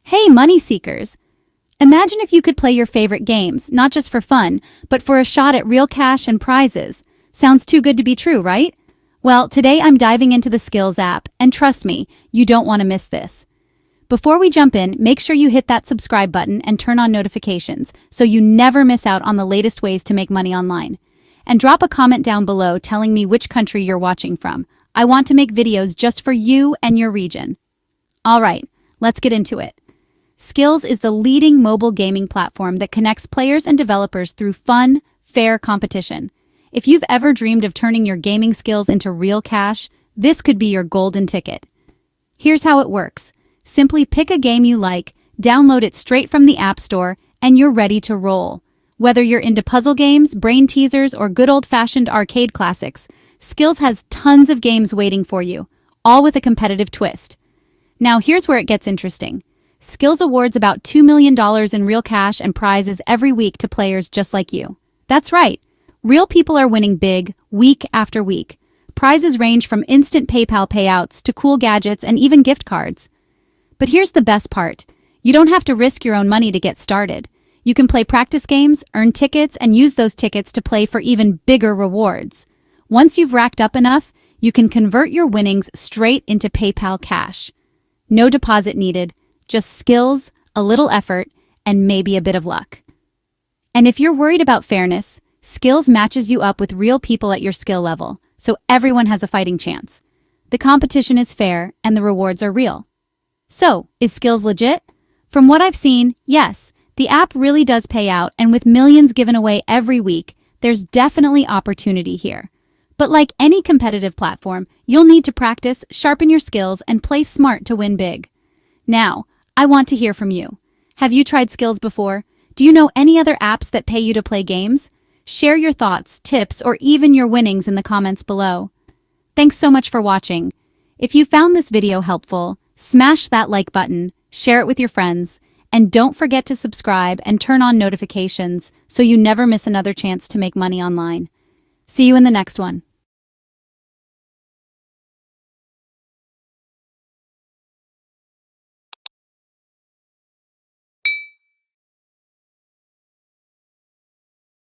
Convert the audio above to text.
Hey, money seekers! Imagine if you could play your favorite games, not just for fun, but for a shot at real cash and prizes. Sounds too good to be true, right? Well, today I'm diving into the Skillz app, and trust me, you don't want to miss this. Before we jump in, make sure you hit that subscribe button and turn on notifications so you never miss out on the latest ways to make money online. And drop a comment down below telling me which country you're watching from. I want to make videos just for you and your region. All right, let's get into it. Skillz is the leading mobile gaming platform that connects players and developers through fun, fair competition. If you've ever dreamed of turning your gaming skills into real cash, this could be your golden ticket. Here's how it works. Simply pick a game you like, download it straight from the App Store, and you're ready to roll. Whether you're into puzzle games, brain teasers, or good old-fashioned arcade classics, Skillz has tons of games waiting for you, all with a competitive twist. Now here's where it gets interesting. Skillz awards about $2 million in real cash and prizes every week to players just like you. That's right. Real people are winning big, week after week. Prizes range from instant PayPal payouts to cool gadgets and even gift cards. But here's the best part. You don't have to risk your own money to get started. You can play practice games, earn tickets, and use those tickets to play for even bigger rewards. Once you've racked up enough, you can convert your winnings straight into PayPal cash. No deposit needed. Just skills, a little effort, and maybe a bit of luck. And if you're worried about fairness, Skillz matches you up with real people at your skill level, so everyone has a fighting chance. The competition is fair, and the rewards are real. So, is Skillz legit? From what I've seen, yes, the app really does pay out, and with millions given away every week, there's definitely opportunity here. But like any competitive platform, you'll need to practice, sharpen your skills, and play smart to win big. Now, I want to hear from you. Have you tried Skillz before? Do you know any other apps that pay you to play games? Share your thoughts, tips, or even your winnings in the comments below. Thanks so much for watching. If you found this video helpful, smash that like button, share it with your friends, and don't forget to subscribe and turn on notifications so you never miss another chance to make money online. See you in the next one.